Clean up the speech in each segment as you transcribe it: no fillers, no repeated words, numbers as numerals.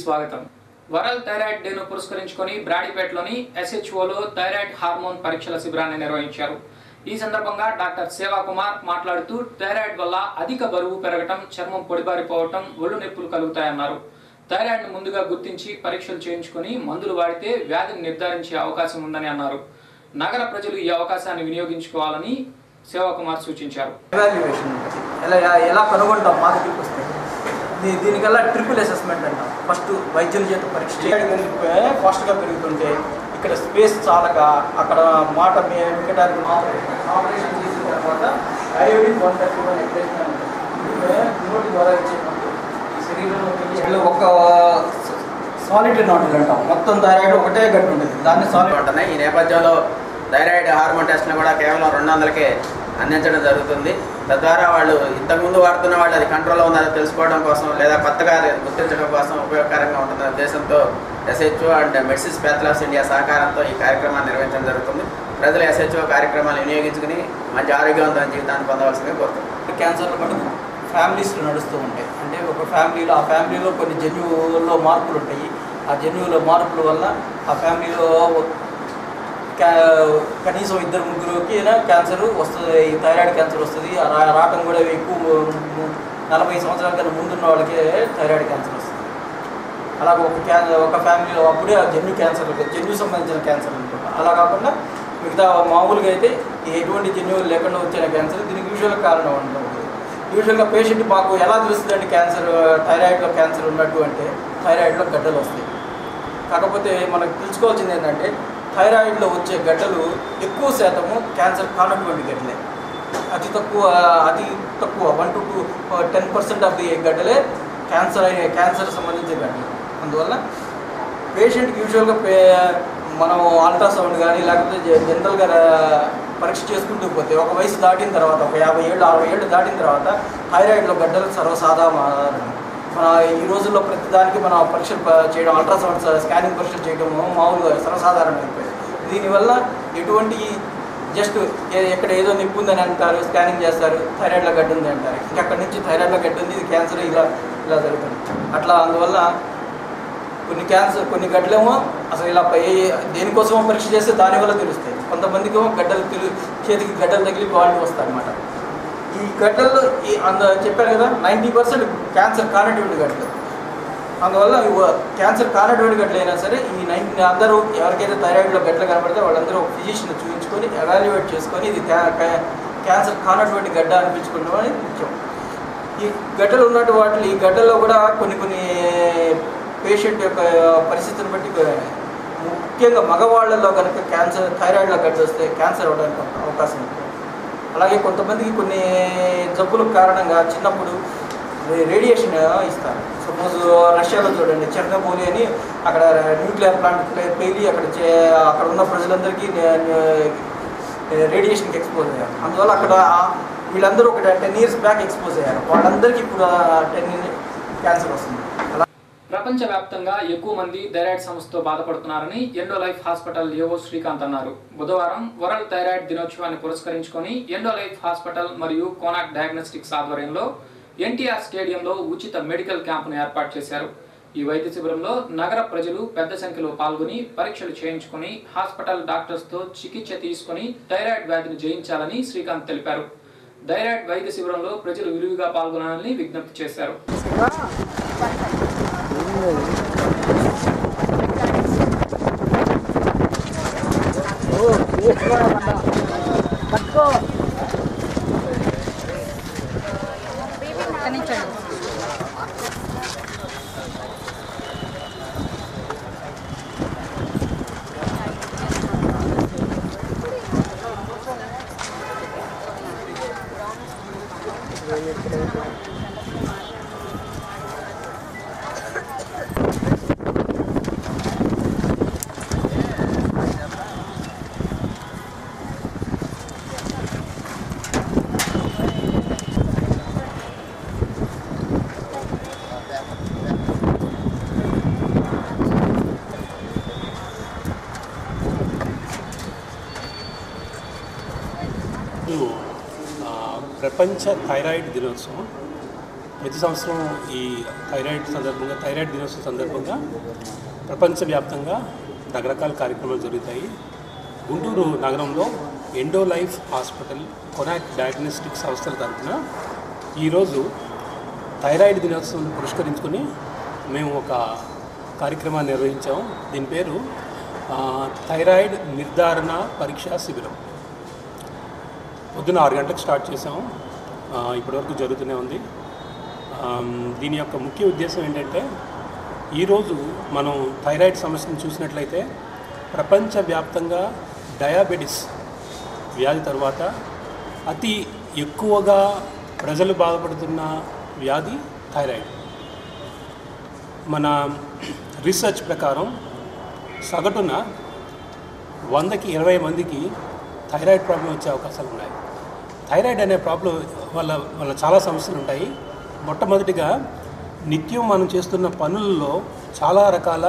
స్వాగతం. World thyroid డేను పురస్కరించుకొని బ్రాడీపేటలోని SHOలో thyroid hormone పరీక్షల శిబిరాన్ని నిర్వహించారు. ఈ సందర్భంగా డాక్టర్ సేవా కుమార్ మాట్లాడుతూ థైరాయిడ్ వల్ల అధిక బరువు పెరగటం, చర్మం పొడిబారిపోవటం, ఒళ్ళు నొప్పులు కలుగుతాయన్నారు. థైరాయిడ్ను ముందుగా గుర్తించి పరీక్షలు చేయించుకొని మందులు వాడితే వ్యాధిని నిర్ధారించే అవకాశం ఉందని అన్నారు. నగర ప్రజలు ఈ అవకాశాన్ని వినియోగించుకోవాలని సేవా కుమార్ సూచించారు. ఎలా కనుగొంటాం మా దగ్గరికి వస్తే దీనికల్లా ట్రిపుల్ అసెస్మెంట్ అంటాం. ఫస్ట్ వైద్యుల చేత పరీక్ష చేయడం ఫాస్ట్గా పెరుగుతుంటే ఇక్కడ స్పేస్ చాలక అక్కడ మాట మిగటానికి ఆపరేషన్ చేసిన తర్వాత అయోడిన్ 131 ఎక్స్ప్రెషన్ నోటి ద్వారా ఇచ్చే ఈ శరీరంలో ఒక సాలిడ్ నాడులు అంటాం. మొత్తం థైరాయిడ్ ఒకటే గట్టి ఉంటుంది, దాన్ని సాలిడ్ ఉంటున్నాయి. ఈ నేపథ్యంలో థైరాయిడ్ హార్మోన్ టెస్ట్ను కూడా కేవలం 200కే అందించడం జరుగుతుంది. తద్వారా వాళ్ళు ఇంతకుముందు వాడుతున్న వాళ్ళు అది కంట్రోల్లో ఉందని తెలుసుకోవడం కోసం లేదా కొత్తగా గుర్తించడం కోసం ఉపయోగకరంగా ఉంటుందనే ఉద్దేశంతో SHO అండ్ మెడిసిన్స్ ప్యాథలాబ్స్ ఇండియా సహకారంతో ఈ కార్యక్రమాన్ని నిర్వహించడం జరుగుతుంది. ప్రజలు SHO కార్యక్రమాలు వినియోగించుకుని మంచి ఆరోగ్యవంతమైన జీవితాన్ని పొందవలసిందిగా కోరుతున్నాం. క్యాన్సర్లు మటుకు ఫ్యామిలీస్లో నడుస్తూ ఉంటాయి. అంటే ఒక ఫ్యామిలీలో ఆ ఫ్యామిలీలో కొన్ని జన్యువుల్లో మార్పులు ఉంటాయి. ఆ జన్యువుల మార్పుల వల్ల ఆ ఫ్యామిలీలో కనీసం 2-3కి క్యాన్సర్ వస్తుంది, థైరాయిడ్ క్యాన్సర్ వస్తుంది. రావటం కూడా ఎక్కువ 40 సంవత్సరాల కన్నా ముందున్న వాళ్ళకే థైరాయిడ్ క్యాన్సర్ వస్తుంది. అలాగే ఒక ఫ్యామిలీలో అప్పుడే జన్యు క్యాన్సర్, జన్యు సంబంధించిన క్యాన్సర్ అనుకుంటా. అలా కాకుండా మిగతా మామూలుగా అయితే ఎటువంటి జన్యువులు లేకుండా వచ్చిన క్యాన్సర్ దీనికి యూజువల్గా కారణం ఉంటుంది. యూజువల్గా పేషెంట్ మాకు ఎలా తెలుస్తుందండి క్యాన్సర్, థైరాయిడ్లో క్యాన్సర్ ఉన్నట్టు అంటే థైరాయిడ్లో గడ్డలు వస్తాయి. కాకపోతే మనకు తెలుసుకోవాల్సింది ఏంటంటే థైరాయిడ్లో వచ్చే గడ్డలు ఎక్కువ శాతము క్యాన్సర్ కానటువంటి గడ్డలే. అతి తక్కువ 1 to 10% ఆఫ్ ది గడ్డలే క్యాన్సర్ సంబంధించిన గడ్డలు. అందువల్ల పేషెంట్కి యూజువల్గా మనం అల్ట్రాసౌండ్ కానీ లేకపోతే జనరల్గా పరీక్ష చేసుకుంటూ పోతే ఒక వయసు దాటిన తర్వాత, ఒక 50 ఏళ్ళు 60 ఏళ్ళు దాటిన తర్వాత థైరాయిడ్లో గడ్డలు సర్వసాధారణం. మన ఈ రోజుల్లో ప్రతిదానికి మనం పరీక్షలు చేయడం, అల్ట్రాసౌండ్ స్కానింగ్ పరీక్షలు చేయడం మామూలుగా సర్వసాధారణం అయిపోయింది. దీనివల్ల ఎటువంటి జస్ట్ ఎక్కడ ఏదో నిప్పు ఉందని అంటారు, స్కానింగ్ చేస్తారు, థైరాయిడ్లో గడ్డ ఉంది అంటారు. ఇంకక్కడి నుంచి థైరాయిడ్లో గడ్డ ఉంది, ఇది క్యాన్సర్ ఇలా జరుగుతుంది. అట్లా అందువల్ల కొన్ని గడ్డలేమో అసలు ఇలా దేనికోసమో పరీక్ష చేస్తే దానివల్ల తెలుస్తాయి. కొంతమందికి గడ్డలు చేతికి గడ్డలు తగిలి వాళ్ళు వస్తాయి అన్నమాట. ఈ గడ్డల్లో చెప్పారు కదా 90% క్యాన్సర్ కానటువంటి గడ్డలు. అందువల్ల క్యాన్సర్ కానటువంటి గడ్డలు అయినా సరే ఈ అందరూ ఎవరికైతే థైరాయిడ్లో గడ్డలు కనబడితే వాళ్ళందరూ ఫిజిషియన్ చూపించుకొని ఎవాల్యుయేట్ చేసుకొని ఇది క్యాన్సర్ కానటువంటి గడ్డ అనిపించుకోవడం అనేది ముఖ్యం. ఈ గడ్డలు ఉన్నటువంటి వాటిలో ఈ గడ్డల్లో కూడా కొన్ని పేషెంట్ యొక్క పరిస్థితిని బట్టి ముఖ్యంగా మగవాళ్ళలో కనుక థైరాయిడ్లో గడ్డ వస్తే క్యాన్సర్ అవడానికి అవకాశం ఉంటుంది. అలాగే కొంతమందికి కొన్ని జబ్బుల కారణంగా చిన్నప్పుడు రేడియేషన్ ఇస్తారు. సపోజ్ రష్యాలో చూడండి, చెర్నోబిల్ అని అక్కడ న్యూక్లియర్ ప్లాంట్ పేలి అక్కడ ఉన్న ప్రజలందరికీ రేడియేషన్కి ఎక్స్పోజ్ అయ్యారు. అందువల్ల అక్కడ వీళ్ళందరూ ఒక 10 years బ్యాక్ ఎక్స్పోజ్ అయ్యారు. వాళ్ళందరికీ ఇప్పుడు 10 క్యాన్సర్ వస్తుంది. ప్రపంచవ్యాప్తంగా ఎక్కువ మంది థైరాయిడ్ సమస్యతో బాధపడుతున్నారని ఎండోలైఫ్ హాస్పిటల్ ఏవో శ్రీకాంత్ అన్నారు. బుధవారం వరల్డ్ థైరాయిడ్ దినోత్సవాన్ని పురస్కరించుకొని ఎండోలైఫ్ హాస్పిటల్ మరియు కోనాక్ డయాగ్నోస్టిక్స్ ఆధ్వర్యంలో ఎన్టీఆర్ స్టేడియంలో ఉచిత మెడికల్ క్యాంపును ఏర్పాటు చేశారు. ఈ వైద్య శిబిరంలో నగర ప్రజలు పెద్ద సంఖ్యలో పాల్గొని పరీక్షలు చేయించుకుని హాస్పిటల్ డాక్టర్స్తో చికిత్స తీసుకుని థైరాయిడ్ వ్యాధిని జయించాలని శ్రీకాంత్ తెలిపారు. థైరాయిడ్ వైద్య శిబిరంలో ప్రజలు విరివిగా పాల్గొనాలని విజ్ఞప్తి చేశారు. ప్రపంచ థైరాయిడ్ దినోత్సవం ప్రతి సంవత్సరం ఈ థైరాయిడ్ దినోత్సవం సందర్భంగా ప్రపంచవ్యాప్తంగా రకరకాల కార్యక్రమాలు జరుగుతాయి. గుంటూరు నగరంలో endo Life hospital, Konak diagnostic సంస్థల తరఫున ఈరోజు థైరాయిడ్ దినోత్సవం పురస్కరించుకొని మేము ఒక కార్యక్రమాన్ని నిర్వహించాము. దీని పేరు థైరాయిడ్ నిర్ధారణ పరీక్షా శిబిరం. పొద్దున 6 గంటలకు స్టార్ట్ చేసాము, ఇప్పటివరకు జరుగుతూనే ఉంది. దీని యొక్క ముఖ్య ఉద్దేశం ఏంటంటే, ఈరోజు మనం థైరాయిడ్ సమస్యను చూసినట్లయితే ప్రపంచవ్యాప్తంగా డయాబెటిస్ వ్యాధి తర్వాత అతి ఎక్కువగా ప్రజలు బాధపడుతున్న వ్యాధి థైరాయిడ్. మన రీసెర్చ్ ప్రకారం సగటున 100కి 20 మందికి థైరాయిడ్ ప్రాబ్లం వచ్చే అవకాశాలు ఉన్నాయి. థైరాయిడ్ అనే ప్రాబ్లం వల్ల చాలా సమస్యలు ఉంటాయి. మొట్టమొదటిగా నిత్యం మనం చేస్తున్న పనుల్లో చాలా రకాల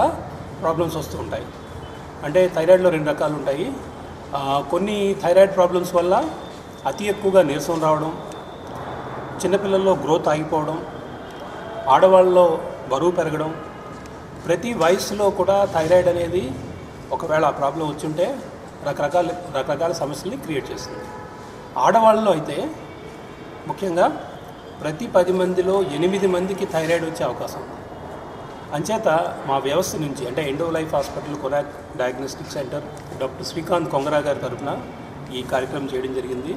ప్రాబ్లమ్స్ వస్తూ ఉంటాయి. అంటే థైరాయిడ్లో 2 రకాలు ఉంటాయి. కొన్ని థైరాయిడ్ ప్రాబ్లమ్స్ వల్ల అతి ఎక్కువగా నీరసం రావడం, చిన్నపిల్లల్లో గ్రోత్ ఆగిపోవడం, ఆడవాళ్ళలో బరువు పెరగడం. ప్రతి వయసులో కూడా థైరాయిడ్ అనేది ఒకవేళ ఆ ప్రాబ్లం వచ్చుంటే రకరకాల సమస్యల్ని క్రియేట్ చేస్తుంది. ఆడవాళ్ళలో అయితే ముఖ్యంగా ప్రతి 10 మందిలో 8 మందికి థైరాయిడ్ వచ్చే అవకాశం ఉంది. అంచేత మా వ్యవస్థ నుంచి, అంటే Endo Life hospital Konak diagnostic centre doctor Srikanth Kongara గారి తరఫున ఈ కార్యక్రమం చేయడం జరిగింది.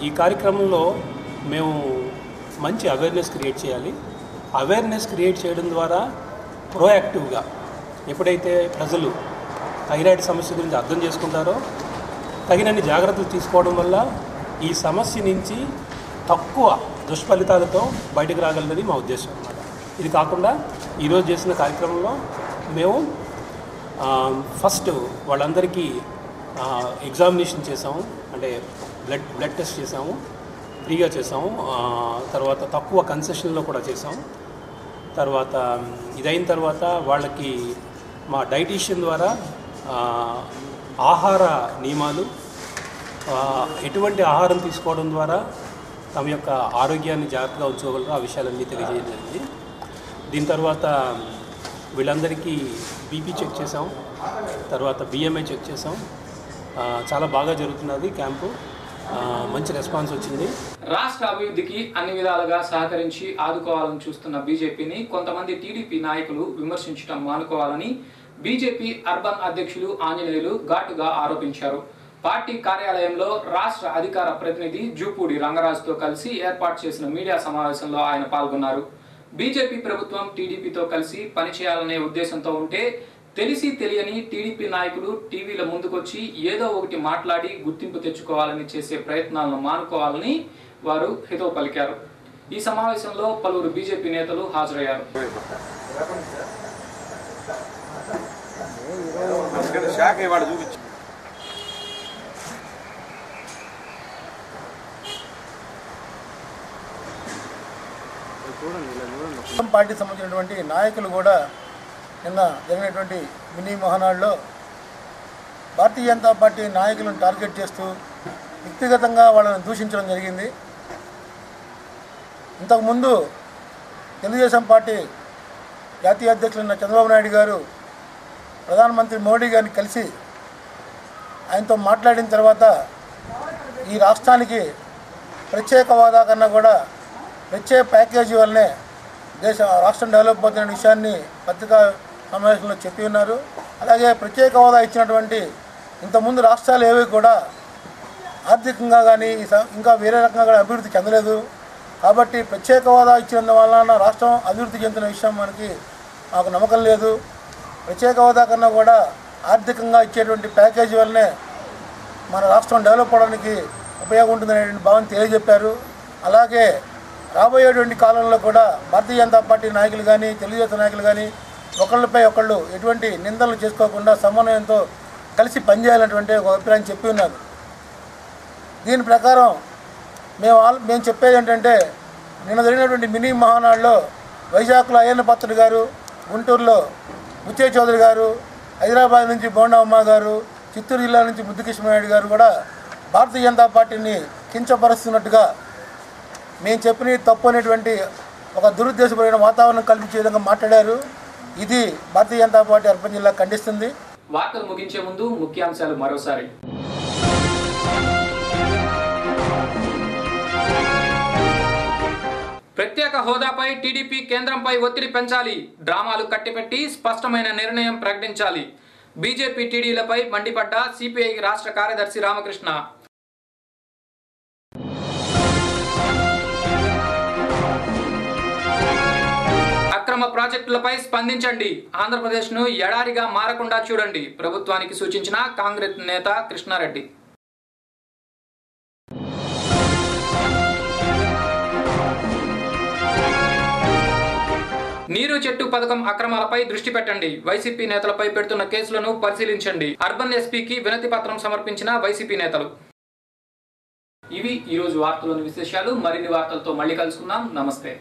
ఈ కార్యక్రమంలో మేము మంచి అవేర్నెస్ క్రియేట్ చేయాలి. అవేర్నెస్ క్రియేట్ చేయడం ద్వారా ప్రోయాక్టివ్గా ఎప్పుడైతే ప్రజలు థైరాయిడ్ సమస్య గురించి అర్థం చేసుకుంటారో తగినన్ని జాగ్రత్తలు తీసుకోవడం వల్ల ఈ సమస్య నుంచి తక్కువ దుష్ఫలితాలతో బయటకు రాగలదని మా ఉద్దేశం అన్నమాట. ఇది కాకుండా ఈరోజు చేసిన కార్యక్రమంలో మేము ఫస్ట్ వాళ్ళందరికీ ఎగ్జామినేషన్ చేసాము, అంటే బ్లడ్ టెస్ట్ చేసాము, ఫ్రీగా చేసాము. తర్వాత తక్కువ కన్సెషన్లో కూడా చేసాము. తర్వాత ఇదైన తర్వాత వాళ్ళకి మా డైటీషియన్ ద్వారా ఆహార నియమాలు, ఎటువంటి ఆహారం తీసుకోవడం ద్వారా తమ యొక్క ఆరోగ్యాన్ని జాగ్రత్తగా ఉంచుకోగలరు ఆ విషయాలన్నీ తెలియజేయడం జరిగింది. దీని తర్వాత వీళ్ళందరికీ బీపీ చెక్ చేసాం, తర్వాత బిఎంఐ చెక్ చేసాం. చాలా బాగా జరుగుతున్నది క్యాంపు, మంచి రెస్పాన్స్ వచ్చింది. రాష్ట్ర అభివృద్ధికి అన్ని విధాలుగా సహకరించి ఆదుకోవాలని చూస్తున్న బీజేపీని కొంతమంది టీడీపీ నాయకులు విమర్శించడం మానుకోవాలని బీజేపీ అర్బన్ అధ్యక్షులు ఆంజనేయులు ఘాటుగా ఆరోపించారు. పార్టీ కార్యాలయంలో రాష్ట్ర అధికార ప్రతినిధి జూపూడి రంగరాజుతో కలిసి ఏర్పాటు చేసిన మీడియా సమావేశంలో ఆయన పాల్గొన్నారు. బీజేపీ ప్రభుత్వం టీడీపీతో కలిసి పనిచేయాలనే ఉద్దేశంతో ఉంటే తెలిసి తెలియని టీడీపీ నాయకులు టీవీల ముందుకొచ్చి ఏదో ఒకటి మాట్లాడి గుర్తింపు తెచ్చుకోవాలని చేసే ప్రయత్నాలను మానుకోవాలని వారు హితవు పలికారు. ఈ సమావేశంలో పలువురు బీజేపీ నేతలు హాజరయ్యారు. పార్టీకి సంబంధించినటువంటి నాయకులు కూడా నిన్న జరిగినటువంటి మినీ మహానాడులో భారతీయ జనతా పార్టీ నాయకులను టార్గెట్ చేస్తూ వ్యక్తిగతంగా వాళ్ళని దూషించడం జరిగింది. ఇంతకుముందు తెలుగుదేశం పార్టీ జాతీయ అధ్యక్షులైన చంద్రబాబు నాయుడు గారు ప్రధానమంత్రి మోడీ గారిని కలిసి ఆయనతో మాట్లాడిన తర్వాత ఈ రాష్ట్రానికి ప్రత్యేక హోదా కన్నా కూడా ప్రత్యేక ప్యాకేజీ వల్లనే రాష్ట్రం డెవలప్ అవుతున్న విషయాన్ని పత్రికా సమావేశంలో చెప్పి ఉన్నారు. అలాగే ప్రత్యేక హోదా ఇచ్చినటువంటి ఇంతకుముందు రాష్ట్రాలు ఏవి కూడా ఆర్థికంగా కానీ ఇంకా వేరే రకంగా కూడా అభివృద్ధి చెందలేదు. కాబట్టి ప్రత్యేక హోదా ఇచ్చినందువలన రాష్ట్రం అభివృద్ధి చెందిన విషయం మాకు నమ్మకం లేదు. ప్రత్యేక హోదా కన్నా కూడా ఆర్థికంగా ఇచ్చేటువంటి ప్యాకేజీ వల్లనే మన రాష్ట్రం డెవలప్ అవడానికి ఉపయోగం ఉంటుందనేటువంటి భావన తెలియజెప్పారు. అలాగే రాబోయేటువంటి కాలంలో కూడా భారతీయ జనతా పార్టీ నాయకులు కానీ తెలుగుదేశం నాయకులు కానీ ఒకళ్ళపై ఒకళ్ళు ఎటువంటి నిందలు చేసుకోకుండా సమన్వయంతో కలిసి పనిచేయాలన్నటువంటి ఒక అభిప్రాయం చెప్పి ఉన్నారు. దీని ప్రకారం మేము చెప్పేది ఏంటంటే, నిన్న జరిగినటువంటి మినీ మహానాడులో వైజాగ్లో అయ్యన్న పాత్రుడు గారు, గుంటూరులో ముచ్చయ్య చౌదరి గారు, హైదరాబాద్ నుంచి బోండమ్మ గారు, చిత్తూరు జిల్లా నుంచి ముద్దుకృష్ణనాయుడు గారు కూడా భారతీయ జనతా పార్టీని కించపరుస్తున్నట్టుగా మేము చెప్పిన తప్పు అనేటువంటి ఒక దురుద్దేశపరమైన వాతావరణం కల్పించే విధంగా మాట్లాడారు. ఇది భారతీయ జనతా పార్టీ అర్బన్ జిల్లా ఖండిస్తుంది. వార్తలు ముగించే ముందు ముఖ్యాంశాలు మరోసారి. ప్రత్యేక హోదాపై టీడీపీ కేంద్రంపై ఒత్తిడి పెంచాలి. డ్రామాలు కట్టిపెట్టి స్పష్టమైన నిర్ణయం ప్రకటించాలి. బీజేపీ టీడీలపై మండిపడ్డ సిపిఐ రాష్ట్ర కార్యదర్శి రామకృష్ణ. అక్రమ ప్రాజెక్టులపై స్పందించండి. ఆంధ్రప్రదేశ్ను ఎడారిగా మారకుండా చూడండి. ప్రభుత్వానికి సూచించిన కాంగ్రెస్ నేత కృష్ణారెడ్డి. నీరు చెట్టు పథకం అక్రమాలపై దృష్టి పెట్టండి. వైసీపీ నేతలపై పెడుతున్న కేసులను పరిశీలించండి. అర్బన్ ఎస్పీకి వినతి పత్రం సమర్పించిన వైసీపీ నేతలు. ఇవి ఈరోజు వార్తలోని విశేషాలు. మరిన్ని వార్తలతో మళ్ళీ కలుసుకుందాం. నమస్తే.